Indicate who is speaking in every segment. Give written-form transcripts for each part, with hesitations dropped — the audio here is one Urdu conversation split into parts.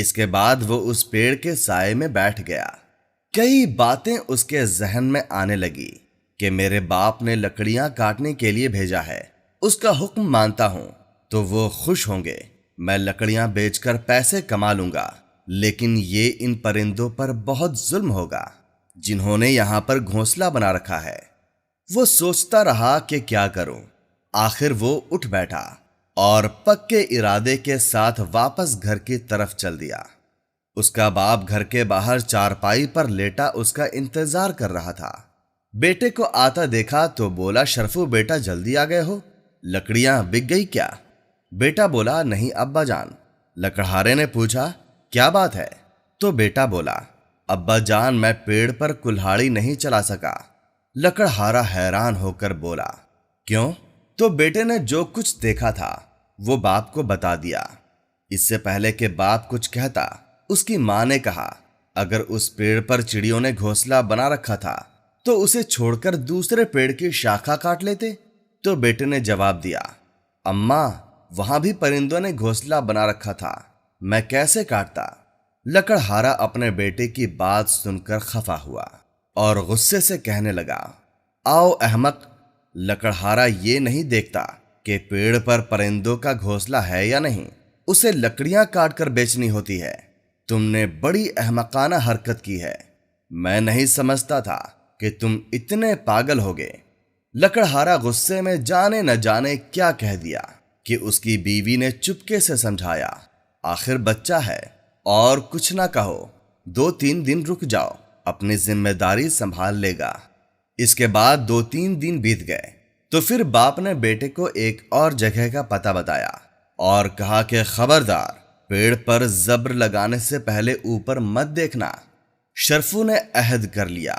Speaker 1: اس کے بعد وہ اس پیڑ کے سائے میں بیٹھ گیا۔ کئی باتیں اس کے ذہن میں آنے لگی کہ میرے باپ نے لکڑیاں کاٹنے کے لیے بھیجا ہے، اس کا حکم مانتا ہوں تو وہ خوش ہوں گے، میں لکڑیاں بیچ کر پیسے کما لوں گا، لیکن یہ ان پرندوں پر بہت ظلم ہوگا جنہوں نے یہاں پر گھونسلہ بنا رکھا ہے۔ وہ سوچتا رہا کہ کیا کروں۔ آخر وہ اٹھ بیٹھا اور پکے ارادے کے ساتھ واپس گھر کی طرف چل دیا۔ اس کا باپ گھر کے باہر چارپائی پر لیٹا اس کا انتظار کر رہا تھا۔ بیٹے کو آتا دیکھا تو بولا، شرفو بیٹا جلدی آ گئے ہو، لکڑیاں بک گئی کیا؟ بیٹا بولا، نہیں ابا جان۔ لکڑہارے نے پوچھا، کیا بات ہے؟ تو بیٹا بولا، ابا جان میں پیڑ پر کلہاڑی نہیں چلا سکا۔ لکڑہارا حیران ہو کر بولا، کیوں؟ تو بیٹے نے جو کچھ دیکھا تھا وہ باپ کو بتا دیا۔ اس سے پہلے کہ باپ کچھ کہتا، اس کی ماں نے کہا، اگر اس پیڑ پر چڑیوں نے گھونسلہ بنا رکھا تھا تو اسے چھوڑ کر دوسرے پیڑ کی شاخہ کاٹ لیتے۔ تو بیٹے نے جواب دیا، اماں وہاں بھی پرندوں نے گھونسلہ بنا رکھا تھا، میں کیسے کاٹتا؟ لکڑہارا اپنے بیٹے کی بات سن کر خفا ہوا اور غصے سے کہنے لگا، آؤ احمق، لکڑہارا یہ نہیں دیکھتا کہ پیڑ پر پرندوں کا گھونسلہ ہے یا نہیں، اسے لکڑیاں کاٹ کر بیچنی ہوتی ہے۔ تم نے بڑی احمقانہ حرکت کی ہے، میں نہیں سمجھتا تھا کہ تم اتنے پاگل ہوگے۔ لکڑہارا غصے میں جانے نہ جانے کیا کہہ دیا کہ اس کی بیوی نے چپکے سے سمجھایا، آخر بچہ ہے اور کچھ نہ کہو، 2-3 دن رک جاؤ، اپنی ذمہ داری سنبھال لے گا۔ اس کے بعد 2-3 دن بیت گئے تو پھر باپ نے بیٹے کو ایک اور جگہ کا پتہ بتایا اور کہا کہ خبردار، پیڑ پر زبر لگانے سے پہلے اوپر مت دیکھنا۔ شرفو نے عہد کر لیا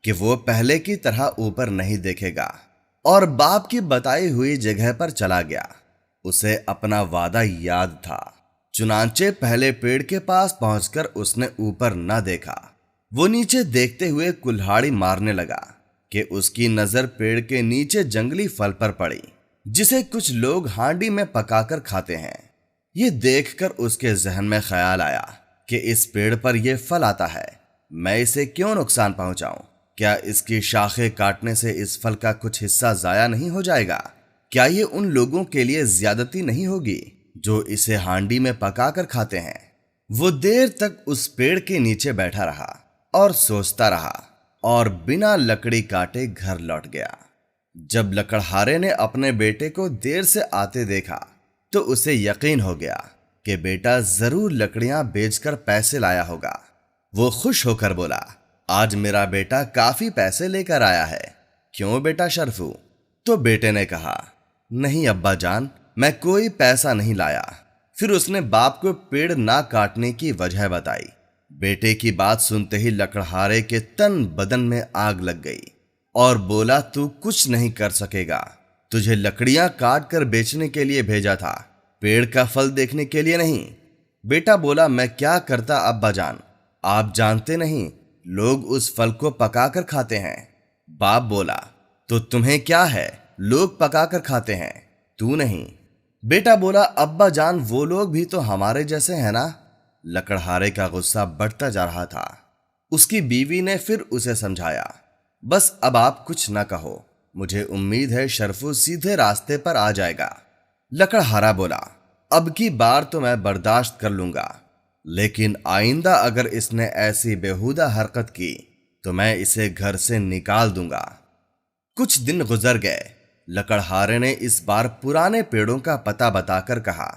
Speaker 1: کہ وہ پہلے کی طرح اوپر نہیں دیکھے گا اور باپ کی بتائی ہوئی جگہ پر چلا گیا۔ اسے اپنا وعدہ یاد تھا، چنانچہ پہلے پیڑ کے پاس پہنچ کر اس نے اوپر نہ دیکھا۔ وہ نیچے دیکھتے ہوئے کلہاڑی مارنے لگا کہ اس کی نظر پیڑ کے نیچے جنگلی پھل پر پڑی جسے کچھ لوگ ہانڈی میں پکا کر کھاتے ہیں۔ یہ دیکھ کر اس کے ذہن میں خیال آیا کہ اس پیڑ پر یہ پھل آتا ہے، میں اسے کیوں نقصان پہنچاؤں؟ کیا اس کی شاخیں کاٹنے سے اس پھل کا کچھ حصہ ضائع نہیں ہو جائے گا؟ کیا یہ ان لوگوں کے لیے زیادتی نہیں ہوگی جو اسے ہانڈی میں پکا کر کھاتے ہیں؟ وہ دیر تک اس پیڑ کے نیچے بیٹھا رہا اور سوچتا رہا اور بنا لکڑی کاٹے گھر لوٹ گیا۔ جب لکڑہارے نے اپنے بیٹے کو دیر سے آتے دیکھا تو اسے یقین ہو گیا کہ بیٹا ضرور لکڑیاں بیچ کر پیسے لایا ہوگا۔ وہ خوش ہو کر بولا، آج میرا بیٹا کافی پیسے لے کر آیا ہے، کیوں بیٹا شرفو؟ تو بیٹے نے کہا، نہیں ابا جان، میں کوئی پیسہ نہیں لایا۔ پھر اس نے باپ کو پیڑ نہ کاٹنے کی وجہ بتائی۔ بیٹے کی بات سنتے ہی لکڑہارے کے تن بدن میں آگ لگ گئی اور بولا، تو کچھ نہیں کر سکے گا، تجھے لکڑیاں کاٹ کر بیچنے کے لیے بھیجا تھا، پیڑ کا پھل دیکھنے کے لیے نہیں۔ بیٹا بولا، میں کیا کرتا ابا جان، آپ جانتے نہیں لوگ اس پھل کو پکا کر کھاتے ہیں۔ باپ بولا، تو تمہیں کیا ہے، لوگ پکا کر کھاتے ہیں، تو نہیں۔ بیٹا بولا، ابا جان وہ لوگ بھی تو ہمارے جیسے ہیں نا۔ لکڑہارے کا غصہ بڑھتا جا رہا تھا۔ اس کی بیوی نے پھر اسے سمجھایا، بس اب آپ کچھ نہ کہو، مجھے امید ہے شرفو سیدھے راستے پر آ جائے گا۔ لکڑہارا بولا، اب کی بار تو میں برداشت کر لوں گا، لیکن آئندہ اگر اس نے ایسی بیہودہ حرکت کی تو میں اسے گھر سے نکال دوں گا۔ کچھ دن گزر گئے۔ لکڑہارے نے اس بار پرانے پیڑوں کا پتہ بتا کر کہا،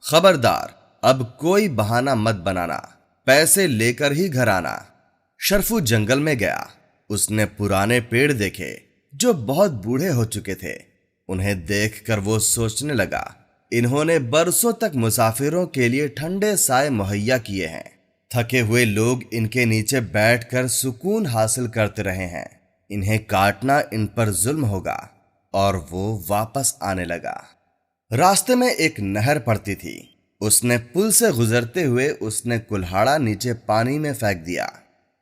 Speaker 1: خبردار، اب کوئی بہانہ مت بنانا، پیسے لے کر ہی گھر آنا۔ شرفو جنگل میں گیا۔ اس نے پرانے پیڑ دیکھے جو بہت بوڑھے ہو چکے تھے۔ انہیں دیکھ کر وہ سوچنے لگا، انہوں نے برسوں تک مسافروں کے لیے ٹھنڈے سائے مہیا کیے ہیں، تھکے ہوئے لوگ ان کے نیچے بیٹھ کر سکون حاصل کرتے رہے ہیں، انہیں کاٹنا ان پر ظلم ہوگا۔ اور وہ واپس آنے لگا۔ راستے میں ایک نہر پڑتی تھی۔ اس نے پل سے گزرتے ہوئے اس نے کلہاڑا نیچے پانی میں پھینک دیا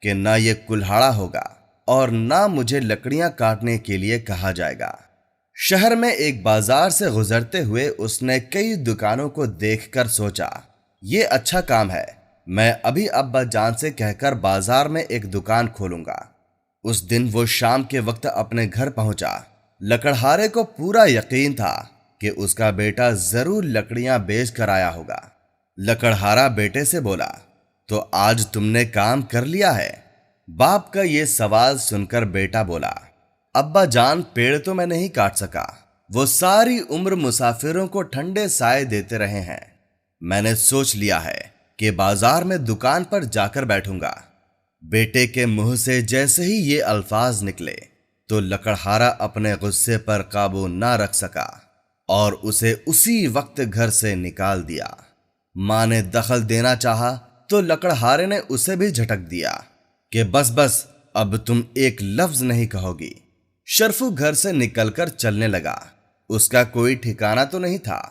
Speaker 1: کہ نہ یہ کلہاڑا ہوگا اور نہ مجھے لکڑیاں کاٹنے کے لیے کہا جائے گا۔ شہر میں ایک بازار سے گزرتے ہوئے اس نے کئی دکانوں کو دیکھ کر سوچا، یہ اچھا کام ہے، میں ابھی ابا جان سے کہہ کر بازار میں ایک دکان کھولوں گا۔ اس دن وہ شام کے وقت اپنے گھر پہنچا۔ لکڑہارے کو پورا یقین تھا کہ اس کا بیٹا ضرور لکڑیاں بیچ کر آیا ہوگا۔ لکڑہارا بیٹے سے بولا، تو آج تم نے کام کر لیا ہے؟ باپ کا یہ سوال سن کر بیٹا بولا، ابا جان پیڑ تو میں نہیں کاٹ سکا، وہ ساری عمر مسافروں کو ٹھنڈے سائے دیتے رہے ہیں۔ میں نے سوچ لیا ہے کہ بازار میں دکان پر جا کر بیٹھوں گا۔ بیٹے کے منہ سے جیسے ہی یہ الفاظ نکلے تو لکڑہارا اپنے غصے پر قابو نہ رکھ سکا اور اسے اسی وقت گھر سے نکال دیا۔ ماں نے دخل دینا چاہا تو لکڑہارے نے اسے بھی جھٹک دیا کہ بس بس، اب تم ایک لفظ نہیں کہو گی۔ شرفو گھر سے نکل کر چلنے لگا۔ اس کا کوئی ٹھکانہ تو نہیں تھا،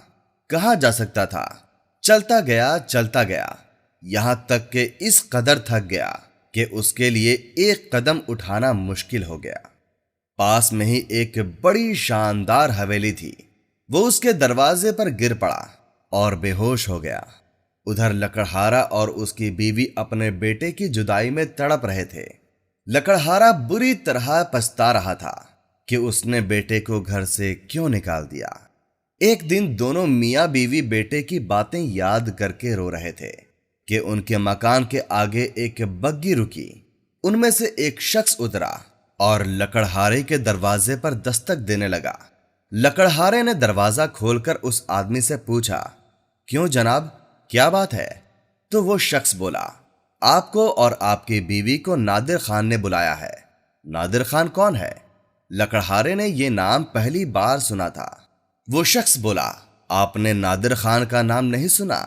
Speaker 1: کہاں جا سکتا تھا؟ چلتا گیا یہاں تک کہ اس قدر تھک گیا کہ اس کے لیے ایک قدم اٹھانا مشکل ہو گیا۔ پاس میں ہی ایک بڑی شاندار حویلی تھی۔ وہ اس کے دروازے پر گر پڑا اور بے ہوش ہو گیا۔ ادھر لکڑہارا اور اس کی بیوی اپنے بیٹے کی جدائی میں تڑپ رہے تھے۔ لکڑہارا بری طرح پچھتا رہا تھا کہ اس نے بیٹے کو گھر سے کیوں نکال دیا۔ ایک دن دونوں میاں بیوی بیٹے کی باتیں یاد کر کے رو رہے تھے کہ ان کے مکان کے آگے ایک بگی رکی۔ ان میں سے ایک شخص اترا اور لکڑہارے کے دروازے پر دستک دینے لگا۔ لکڑہارے نے دروازہ کھول کر اس آدمی سے پوچھا، کیوں جناب، کیا بات ہے؟ تو وہ شخص بولا، آپ کو اور آپ کی بیوی کو نادر خان نے بلایا ہے۔ نادر خان کون ہے؟ لکڑہارے نے یہ نام پہلی بار سنا تھا۔ وہ شخص بولا، آپ نے نادر خان کا نام نہیں سنا؟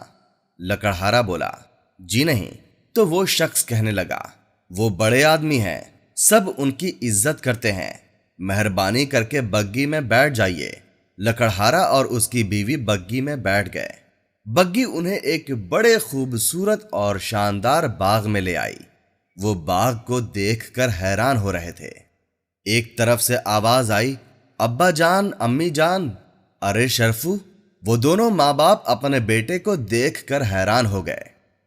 Speaker 1: لکڑہارا بولا، جی نہیں۔ تو وہ شخص کہنے لگا، وہ بڑے آدمی ہیں، سب ان کی عزت کرتے ہیں، مہربانی کر کے بگی میں بیٹھ جائیے۔ لکڑہارا اور اس کی بیوی بگی میں بیٹھ گئے۔ بگی انہیں ایک بڑے خوبصورت اور شاندار باغ میں لے آئی۔ وہ باغ کو دیکھ کر حیران ہو رہے تھے۔ ایک طرف سے آواز آئی، ابا جان، امی جان۔ ارے شرفو! وہ دونوں ماں باپ اپنے بیٹے کو دیکھ کر حیران ہو گئے۔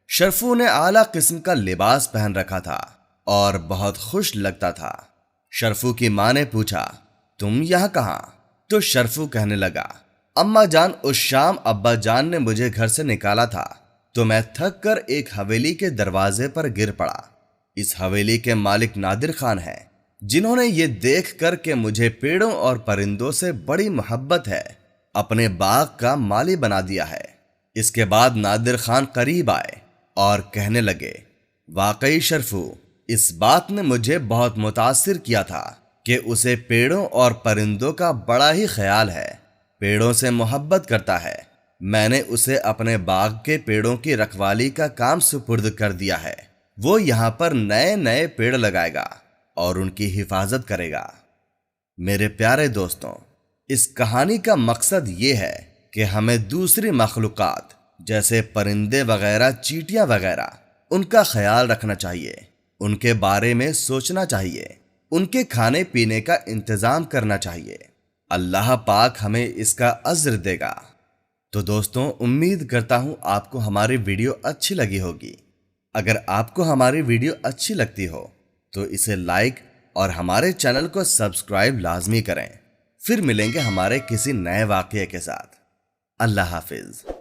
Speaker 1: شرفو نے اعلیٰ قسم کا لباس پہن رکھا تھا اور بہت خوش لگتا تھا۔ شرفو کی ماں نے پوچھا، تم یہاں کہاں؟ تو شرفو کہنے لگا، اماں جان، اس شام ابا جان نے مجھے گھر سے نکالا تھا تو میں تھک کر ایک حویلی کے دروازے پر گر پڑا۔ اس حویلی کے مالک نادر خان ہیں، جنہوں نے یہ دیکھ کر کہ مجھے پیڑوں اور پرندوں سے بڑی محبت ہے، اپنے باغ کا مالی بنا دیا ہے۔ اس کے بعد نادر خان قریب آئے اور کہنے لگے، واقعی شرفو، اس بات نے مجھے بہت متاثر کیا تھا کہ اسے پیڑوں اور پرندوں کا بڑا ہی خیال ہے، پیڑوں سے محبت کرتا ہے۔ میں نے اسے اپنے باغ کے پیڑوں کی رکھوالی کا کام سپرد کر دیا ہے۔ وہ یہاں پر نئے نئے پیڑ لگائے گا اور ان کی حفاظت کرے گا۔ میرے پیارے دوستوں، اس کہانی کا مقصد یہ ہے کہ ہمیں دوسری مخلوقات جیسے پرندے وغیرہ، چیٹیاں وغیرہ، ان کا خیال رکھنا چاہیے، ان کے بارے میں سوچنا چاہیے، ان کے کھانے پینے کا انتظام کرنا چاہیے۔ اللہ پاک ہمیں اس کا اجر دے گا۔ تو دوستوں، امید کرتا ہوں آپ کو ہماری ویڈیو اچھی لگی ہوگی۔ اگر آپ کو ہماری ویڈیو اچھی لگتی ہو تو اسے لائک اور ہمارے چینل کو سبسکرائب لازمی کریں۔ پھر ملیں گے ہمارے کسی نئے واقعے کے ساتھ۔ اللہ حافظ۔